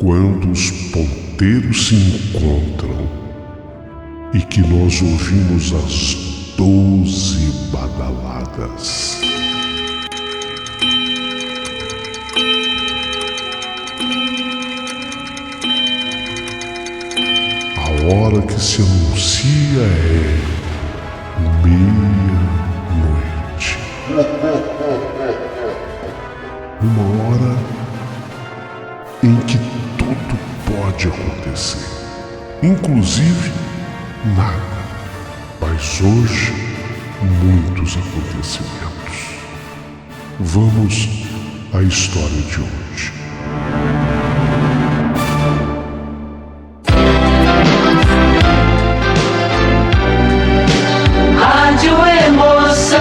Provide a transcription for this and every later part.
Quando os ponteiros se encontram e que nós ouvimos as 12 badaladas. A hora que se anuncia é meia-noite. Uma hora em que tudo pode acontecer, inclusive nada. Mas hoje, muitos acontecimentos. Vamos à história de hoje. Rádio Emoção.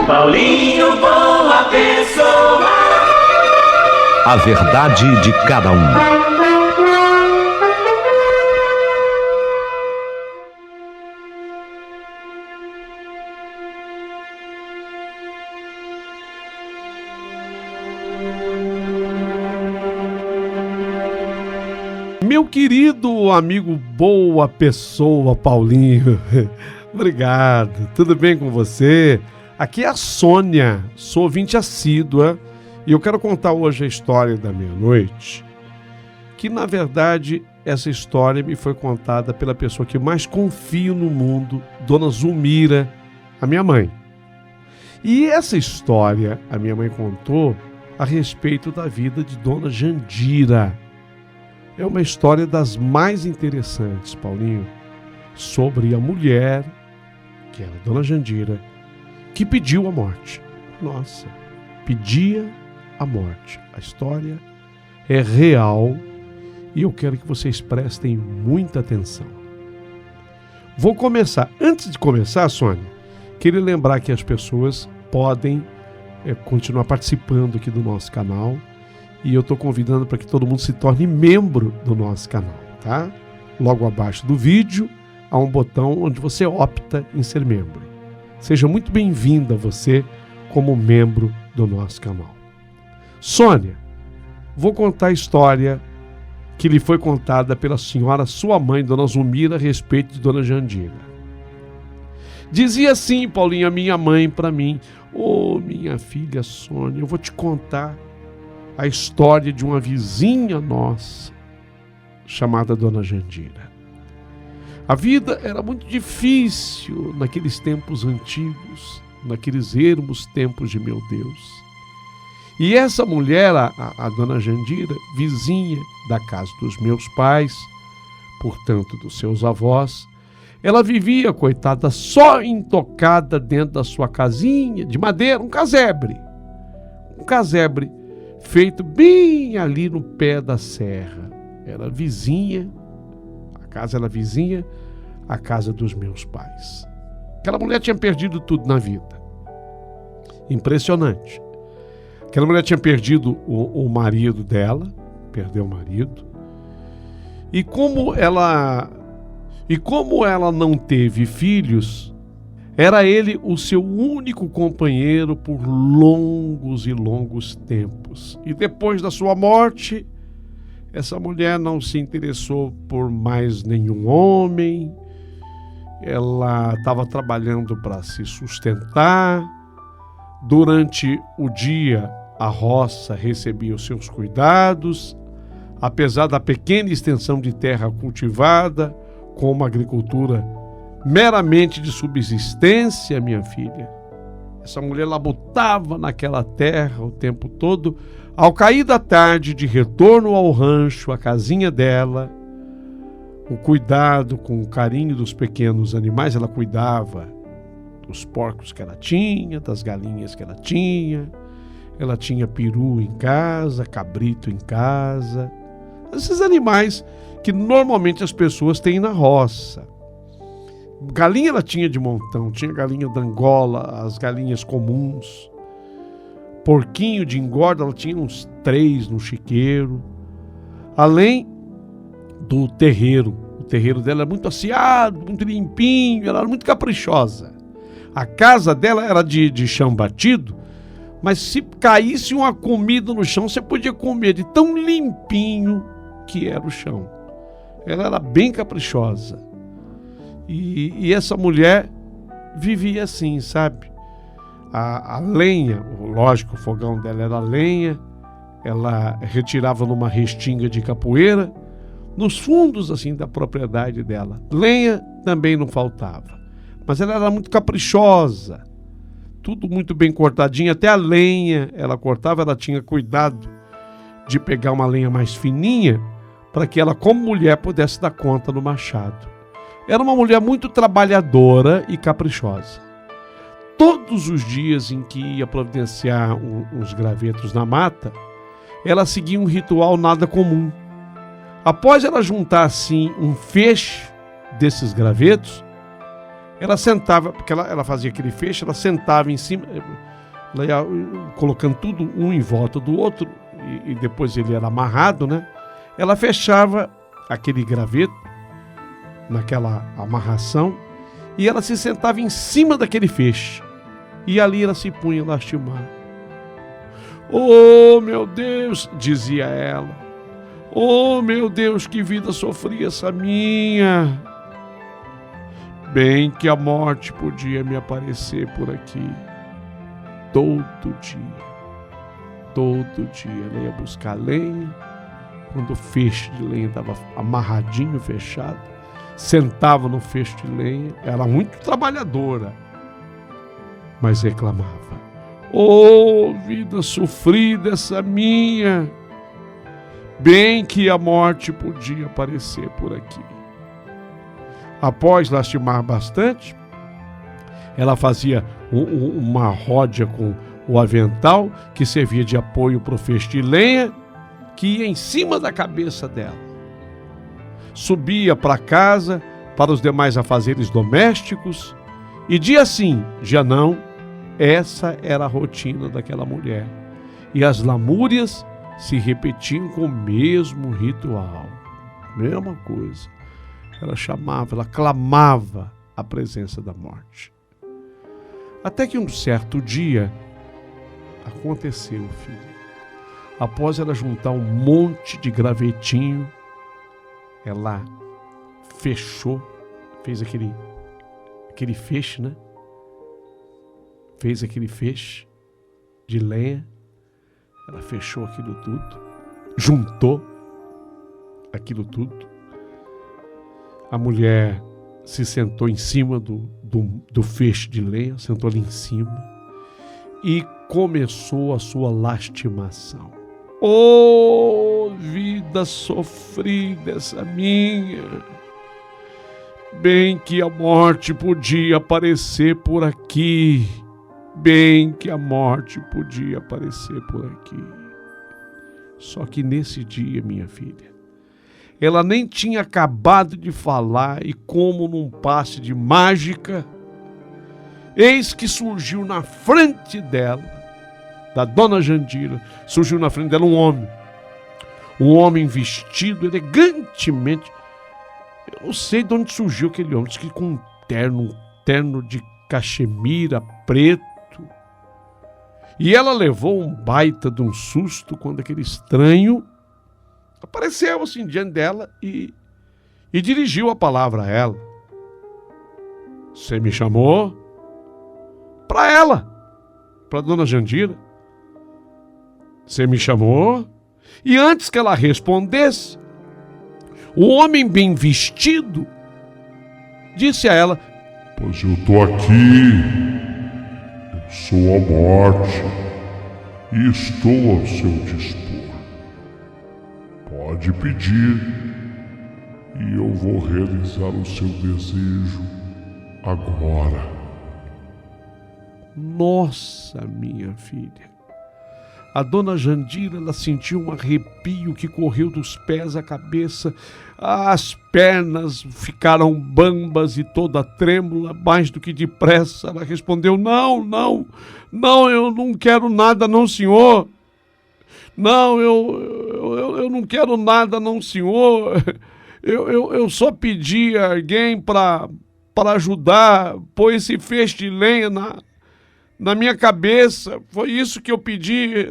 Paulinho, boa pessoa. A verdade de cada um. Meu querido amigo boa pessoa, Paulinho, obrigado, tudo bem com você? Aqui é a Sônia, sou ouvinte assídua e eu quero contar hoje a história da meia-noite, que na verdade essa história me foi contada pela pessoa que mais confio no mundo, Dona Zulmira, a minha mãe. E essa história a minha mãe contou a respeito da vida de Dona Jandira. É uma história das mais interessantes, Paulinho, sobre a mulher, que era a Dona Jandira, que pediu a morte. Nossa, pedia a morte. A história é real e eu quero que vocês prestem muita atenção. Vou começar. Antes de começar, Sônia, queria lembrar que as pessoas podem continuar participando aqui do nosso canal. E eu estou convidando para que todo mundo se torne membro do nosso canal, tá? Logo abaixo do vídeo, há um botão onde você opta em ser membro. Seja muito bem-vinda você como membro do nosso canal. Sônia, vou contar a história que lhe foi contada pela senhora, sua mãe, Dona Zulmira, a respeito de Dona Jandira. Dizia assim, Paulinho, a minha mãe para mim: ô, minha filha Sônia, eu vou te contar a história de uma vizinha nossa, chamada Dona Jandira. A vida era muito difícil naqueles tempos antigos, naqueles ermos tempos de meu Deus. E essa mulher, a Dona Jandira, vizinha da casa dos meus pais, portanto dos seus avós, ela vivia, coitada, só intocada dentro da sua casinha de madeira, um casebre feito bem ali no pé da serra. Era vizinha, a casa era vizinha à casa dos meus pais. Aquela mulher tinha perdido tudo na vida. Impressionante. Aquela mulher tinha perdido o marido dela, perdeu o marido. E como ela não teve filhos, era ele o seu único companheiro por longos e longos tempos. E depois da sua morte, essa mulher não se interessou por mais nenhum homem. Ela estava trabalhando para se sustentar. Durante o dia, a roça recebia os seus cuidados. Apesar da pequena extensão de terra cultivada, com uma agricultura meramente de subsistência, minha filha, essa mulher labutava naquela terra o tempo todo. Ao cair da tarde, de retorno ao rancho, a casinha dela, o cuidado com o carinho dos pequenos animais, ela cuidava dos porcos que ela tinha, das galinhas que ela tinha peru em casa, cabrito em casa, esses animais que normalmente as pessoas têm na roça. Galinha ela tinha de montão, tinha galinha da Angola, as galinhas comuns. Porquinho de engorda, ela tinha uns 3 no chiqueiro. Além do terreiro. O terreiro dela era muito asseado, muito limpinho, ela era muito caprichosa. A casa dela era de chão batido, Mas se caísse uma comida no chão, você podia comer de tão limpinho que era o chão. Ela era bem caprichosa. E essa mulher vivia assim, sabe? A lenha, lógico, o fogão dela era lenha, ela retirava numa restinga de capoeira, nos fundos assim da propriedade dela. Lenha também não faltava, mas ela era muito caprichosa, tudo muito bem cortadinho, até a lenha ela cortava, ela tinha cuidado de pegar uma lenha mais fininha, para que ela, como mulher, pudesse dar conta no machado. Era uma mulher muito trabalhadora e caprichosa. Todos os dias em que ia providenciar uns gravetos na mata, ela seguia um ritual nada comum. Após ela juntar assim um feixe desses gravetos, ela sentava, porque ela fazia aquele feixe, ela sentava em cima, ela ia colocando tudo um em volta do outro, e depois ele era amarrado, né? Ela fechava aquele graveto naquela amarração e ela se sentava em cima daquele feixe. E ali ela se punha a lastimar. Oh, meu Deus, dizia ela. Oh, meu Deus, que vida sofria essa minha. Bem que a morte podia me aparecer por aqui. Todo dia. Todo dia ela ia buscar lenha. Quando o feixe de lenha estava amarradinho, fechado, sentava no feixe de lenha. Era muito trabalhadora, mas reclamava. Oh, vida sofrida essa minha. Bem que a morte podia aparecer por aqui. Após lastimar bastante, ela fazia uma ródea com o avental, que servia de apoio para o feixe de lenha, que ia em cima da cabeça dela. Subia para casa, para os demais afazeres domésticos, e dia sim, dia não, essa era a rotina daquela mulher. E as lamúrias se repetiam com o mesmo ritual. Mesma coisa. Ela chamava, ela clamava a presença da morte. Até que um certo dia aconteceu, filho. Após ela juntar um monte de gravetinho, ela fechou, fez aquele feixe, né? Fez aquele feixe de lenha, ela fechou aquilo tudo, juntou aquilo tudo. A mulher se sentou em cima do feixe de lenha, sentou ali em cima e começou a sua lastimação. Oh, vida sofrida essa minha! Bem que a morte podia aparecer por aqui. Bem que a morte podia aparecer por aqui. Só que nesse dia, minha filha, ela nem tinha acabado de falar e, como num passe de mágica, eis que surgiu na frente dela, da dona Jandira, surgiu na frente dela um homem vestido elegantemente. Eu não sei de onde surgiu aquele homem, disse que com um terno de cachemira preto. E ela levou um baita de um susto quando aquele estranho apareceu assim diante dela e dirigiu a palavra a ela. Você me chamou? Para ela, para dona Jandira. Você me chamou? E antes que ela respondesse, o homem bem vestido disse a ela: Pois eu estou aqui, eu sou a morte e estou ao seu dispor. Pode pedir e eu vou realizar o seu desejo agora. Nossa, minha filha. A dona Jandira, ela sentiu um arrepio que correu dos pés à cabeça. As pernas ficaram bambas e toda trêmula, mais do que depressa. Ela respondeu: não, eu não quero nada não, senhor. Não, eu não quero nada não, senhor. Eu só pedi a alguém para ajudar, pôr esse feixe de lenha na minha cabeça. Foi isso que eu pedi.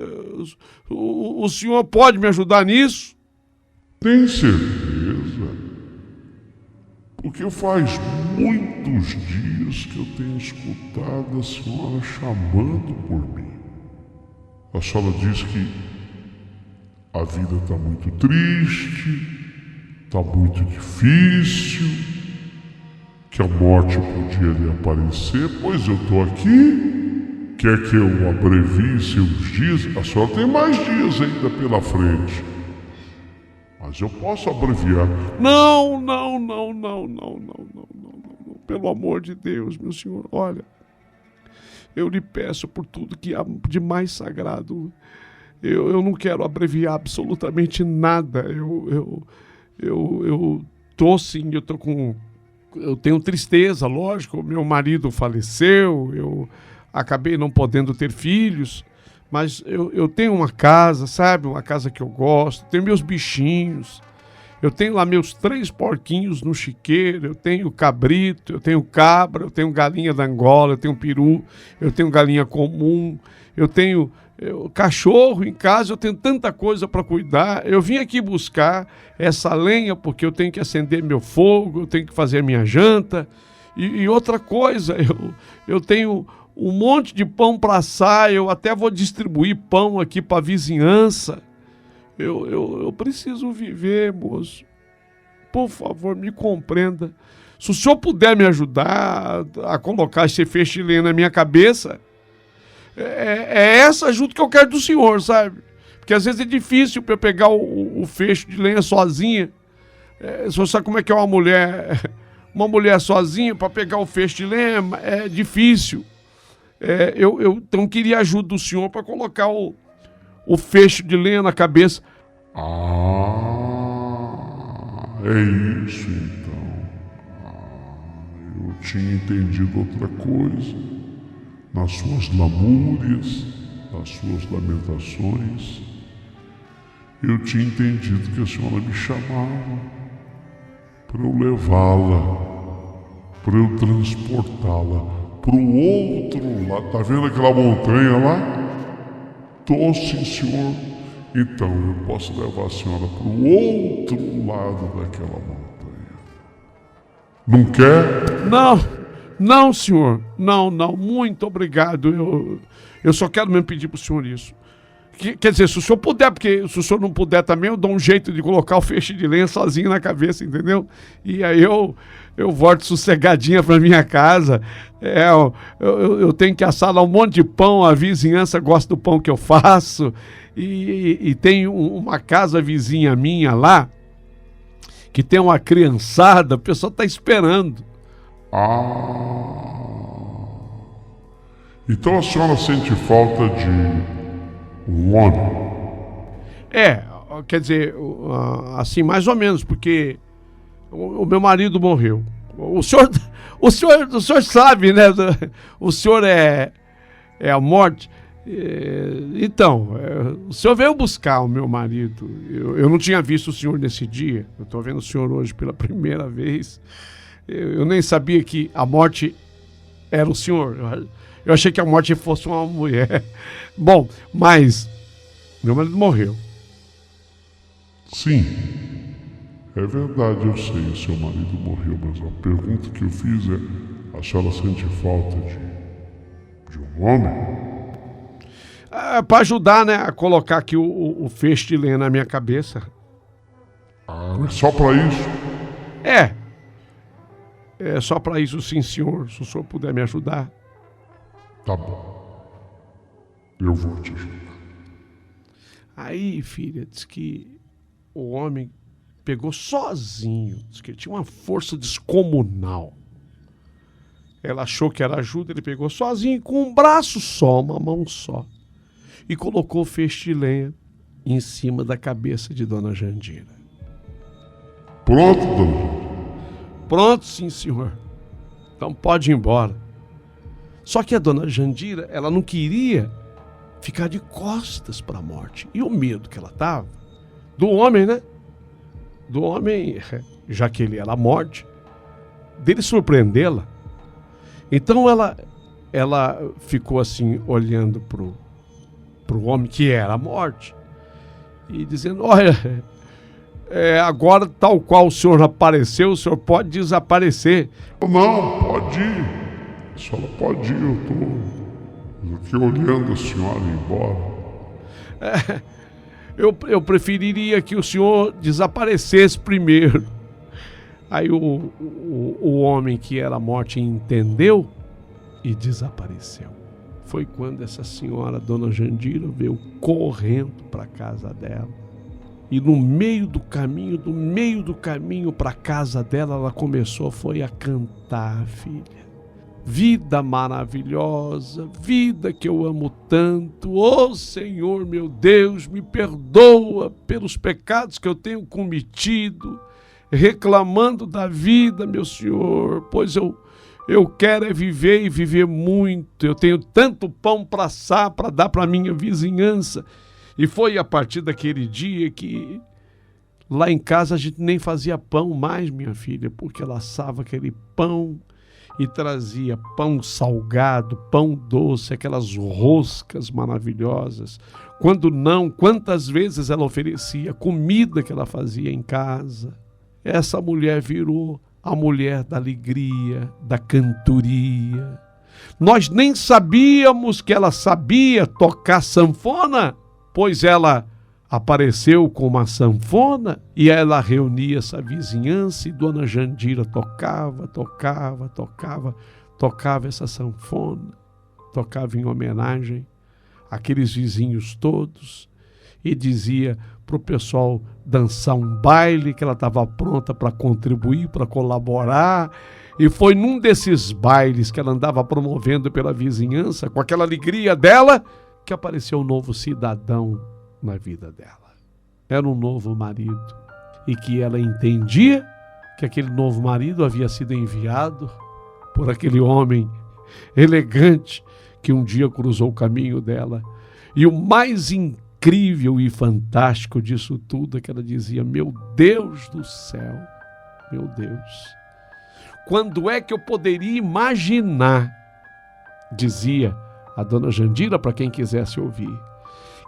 O senhor pode me ajudar nisso? Tem certeza? Porque faz muitos dias que eu tenho escutado a senhora chamando por mim. A senhora diz que a vida está muito triste, está muito difícil, que a morte podia lhe aparecer. Pois eu estou aqui. Quer que eu abrevie seus dias? A senhora tem mais dias ainda pela frente. Mas eu posso abreviar. Não. Pelo amor de Deus, meu senhor, olha. Eu lhe peço por tudo que há de mais sagrado. Eu não quero abreviar absolutamente nada. Eu tô sim, eu tenho tristeza, lógico. Meu marido faleceu, eu acabei não podendo ter filhos. Mas eu tenho uma casa, sabe? Uma casa que eu gosto. Tenho meus bichinhos. Eu tenho lá meus 3 porquinhos no chiqueiro. Eu tenho cabrito, eu tenho cabra, eu tenho galinha da Angola, eu tenho peru, eu tenho galinha comum, eu tenho cachorro em casa, eu tenho tanta coisa para cuidar. Eu vim aqui buscar essa lenha porque eu tenho que acender meu fogo, eu tenho que fazer minha janta. E outra coisa, eu tenho um monte de pão para assar, eu até vou distribuir pão aqui para a vizinhança. Eu preciso viver, moço. Por favor, me compreenda. Se o senhor puder me ajudar a colocar esse feixe de lenha na minha cabeça, é essa ajuda que eu quero do senhor, sabe? Porque às vezes é difícil para eu pegar o feixe de lenha sozinha. O senhor sabe como é que é uma mulher sozinha para pegar o feixe de lenha? É difícil. Eu então queria a ajuda do senhor para colocar o feixe de lenha na cabeça. É isso então. Eu tinha entendido outra coisa. Nas suas lamúrias, nas suas lamentações, eu tinha entendido que a senhora me chamava para eu levá-la, para eu transportá-la para o outro lado. Tá vendo aquela montanha lá? Tô, sim, senhor. Então eu posso levar a senhora para o outro lado daquela montanha. Não quer? Não, senhor. Não. Muito obrigado. Eu só quero mesmo pedir pro senhor isso. Quer dizer, se o senhor puder, porque se o senhor não puder também, eu dou um jeito de colocar o feixe de lenha sozinho na cabeça, entendeu? E aí eu volto sossegadinha pra minha casa. Eu tenho que assar lá um monte de pão, a vizinhança gosta do pão que eu faço. E tem uma casa vizinha minha lá, que tem uma criançada, o pessoal tá esperando. Então a senhora sente falta de um homem? Quer dizer, assim, mais ou menos, porque o meu marido morreu. O senhor sabe, né? O senhor é a morte. Então, o senhor veio buscar o meu marido. Eu não tinha visto o senhor nesse dia. Eu estou vendo o senhor hoje pela primeira vez. Eu nem sabia que a morte era o senhor. Eu achei que a morte fosse uma mulher. Bom, mas meu marido morreu. Sim, é verdade, eu sei, o seu marido morreu, mas a pergunta que eu fiz é: a senhora sente falta de um homem? Para ajudar, né, a colocar aqui o feixe de lenha na minha cabeça. É só para isso? É só para isso, sim, senhor. Se o senhor puder me ajudar. Tá bom. Eu vou te ajudar. Aí, filha, diz que o homem pegou sozinho. Diz que ele tinha uma força descomunal. Ela achou que era ajuda, ele pegou sozinho, com um braço só, uma mão só. E colocou o feixe de lenha em cima da cabeça de Dona Jandira. Pronto, dona Jandira? Pronto, sim, senhor. Então pode ir embora. Só que a Dona Jandira, ela não queria ficar de costas para a morte. E o medo que ela tava do homem, né? Do homem, já que ele era a morte, dele surpreendê-la. Então ela ela ficou assim, olhando pro homem que era a morte, e dizendo: olha, agora tal qual o senhor apareceu, o senhor pode desaparecer. Não, pode ir. A senhora pode ir, eu tô aqui olhando a senhora ir embora. Eu preferiria que o senhor desaparecesse primeiro. Aí o homem que era a morte entendeu e desapareceu. Foi quando essa senhora, Dona Jandira, veio correndo para a casa dela. E no meio do caminho para a casa dela, ela começou a cantar, filha. Vida maravilhosa, vida que eu amo tanto. Ô Senhor, meu Deus, me perdoa pelos pecados que eu tenho cometido, reclamando da vida, meu Senhor, pois eu quero viver e viver muito. Eu tenho tanto pão para assar, para dar para minha vizinhança. E foi a partir daquele dia que lá em casa a gente nem fazia pão mais, minha filha, porque ela assava aquele pão e trazia pão salgado, pão doce, aquelas roscas maravilhosas. Quando não, quantas vezes ela oferecia comida que ela fazia em casa. Essa mulher virou a mulher da alegria, da cantoria. Nós nem sabíamos que ela sabia tocar sanfona, pois ela apareceu com uma sanfona e ela reunia essa vizinhança e Dona Jandira tocava essa sanfona, tocava em homenagem àqueles vizinhos todos e dizia para o pessoal dançar um baile, que ela estava pronta para contribuir, para colaborar. E foi num desses bailes que ela andava promovendo pela vizinhança, com aquela alegria dela, que apareceu um novo cidadão na vida dela. Era um novo marido. E que ela entendia que aquele novo marido havia sido enviado por aquele homem elegante que um dia cruzou o caminho dela. E o mais incrível e fantástico disso tudo é que ela dizia: meu Deus do céu, meu Deus, quando é que eu poderia imaginar, dizia a Dona Jandira para quem quisesse ouvir,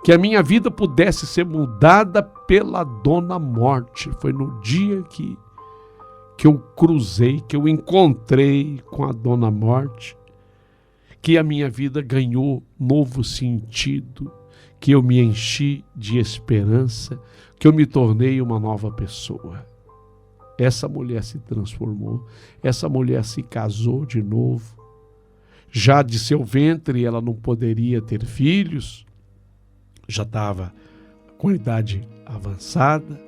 que a minha vida pudesse ser mudada pela Dona Morte. Foi no dia que eu cruzei, que eu encontrei com a Dona Morte, que a minha vida ganhou novo sentido, que eu me enchi de esperança, que eu me tornei uma nova pessoa. Essa mulher se transformou, essa mulher se casou de novo. Já de seu ventre ela não poderia ter filhos, já estava com idade avançada,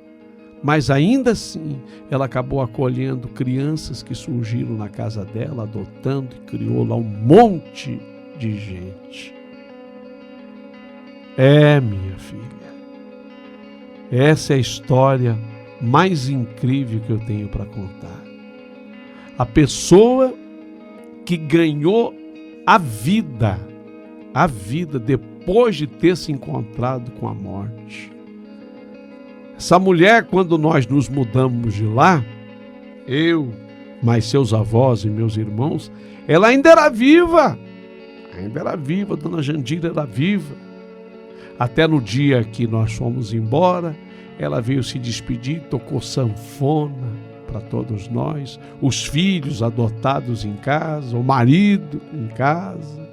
mas ainda assim ela acabou acolhendo crianças que surgiram na casa dela, adotando, e criou lá um monte de gente. Minha filha, essa é a história mais incrível que eu tenho para contar. A pessoa que ganhou a vida depois de ter se encontrado com a morte. Essa mulher, quando nós nos mudamos de lá, eu, mais seus avós e meus irmãos, ela ainda era viva, Dona Jandira era viva. Até no dia que nós fomos embora, ela veio se despedir, tocou sanfona para todos nós, os filhos adotados em casa, o marido em casa,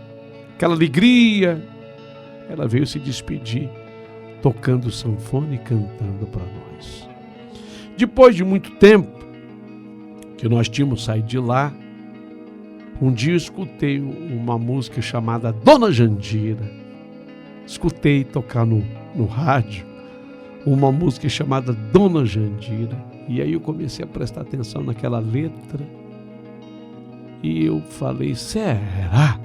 aquela alegria. Ela veio se despedir, tocando sanfona e cantando para nós. Depois de muito tempo que nós tínhamos saído de lá, um dia eu escutei uma música chamada Dona Jandira. Escutei tocar no rádio uma música chamada Dona Jandira. E aí eu comecei a prestar atenção naquela letra. E eu falei: será?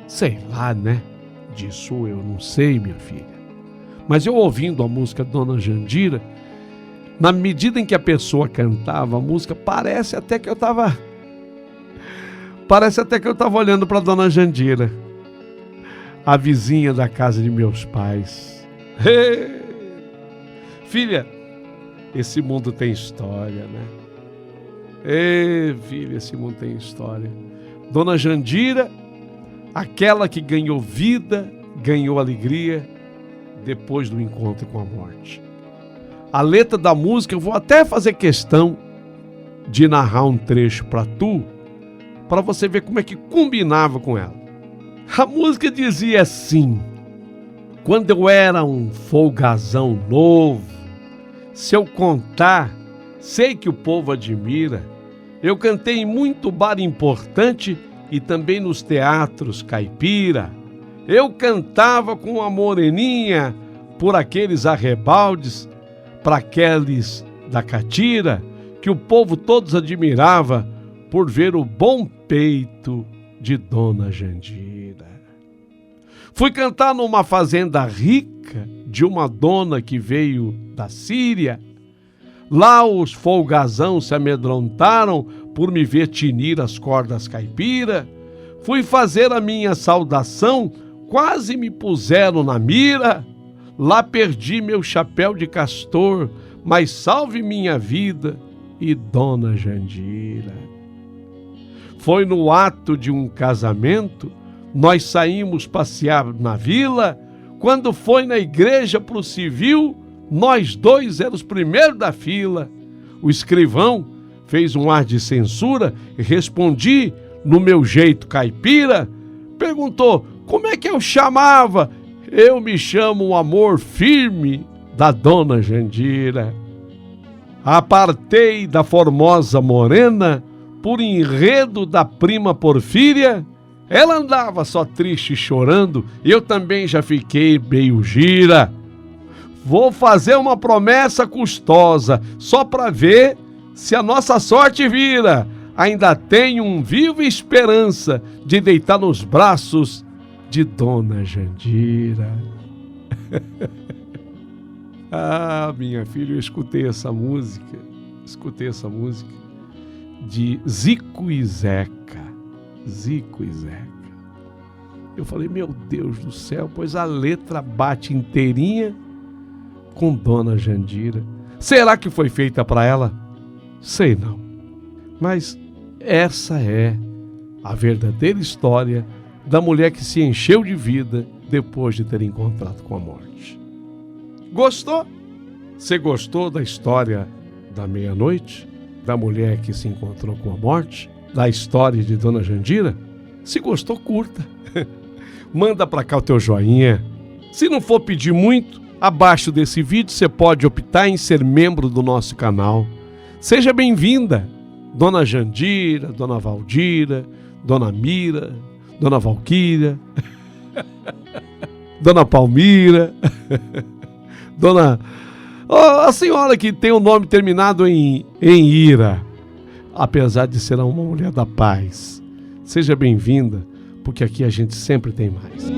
Sei lá, né? Disso eu não sei, minha filha. Mas eu ouvindo a música Dona Jandira, na medida em que a pessoa cantava a música, parece até que eu estava olhando para Dona Jandira, a vizinha da casa de meus pais. Filha, esse mundo tem história, né? Filha, esse mundo tem história. Dona Jandira, aquela que ganhou vida, ganhou alegria depois do encontro com a morte. A letra da música, eu vou até fazer questão de narrar um trecho para você ver como é que combinava com ela. A música dizia assim: quando eu era um folgazão novo, se eu contar, sei que o povo admira. Eu cantei em muito bar importante e também nos teatros caipira. Eu cantava com a moreninha por aqueles arrebaldes, para aqueles da catira, que o povo todos admirava por ver o bom peito de Dona Jandira. Fui cantar numa fazenda rica de uma dona que veio da Síria. Lá os folgazão se amedrontaram por me ver tinir as cordas caipira. Fui fazer a minha saudação, quase me puseram na mira. Lá perdi meu chapéu de castor, mas salve minha vida e Dona Jandira. Foi no ato de um casamento, nós saímos passear na vila. Quando foi na igreja pro civil, nós dois éramos os primeiros da fila. O escrivão fez um ar de censura e respondi no meu jeito caipira. Perguntou como é que eu chamava. Eu me chamo o amor firme da Dona Jandira. Apartei da formosa morena por enredo da prima Porfíria. Ela andava só triste e chorando, eu também já fiquei meio gira. Vou fazer uma promessa custosa, só para ver se a nossa sorte vira. Ainda tenho um viva esperança de deitar nos braços de Dona Jandira. Ah, minha filha, eu escutei essa música de Zico e Zeca. Zico e Zeca. Eu falei, meu Deus do céu, pois a letra bate inteirinha com Dona Jandira. Será que foi feita para ela? Sei não. Mas essa é a verdadeira história da mulher que se encheu de vida depois de ter encontrado com a morte. Gostou? Você gostou da história da meia-noite? Da mulher que se encontrou com a morte? Da história de Dona Jandira? Se gostou, curta. Manda para cá o teu joinha. Se não for pedir muito, abaixo desse vídeo você pode optar em ser membro do nosso canal. Seja bem-vinda, Dona Jandira, Dona Valdira, Dona Mira, Dona Valquíria, Dona Palmira, Dona... a senhora que tem o nome terminado em Ira, apesar de ser uma mulher da paz. Seja bem-vinda, porque aqui a gente sempre tem mais.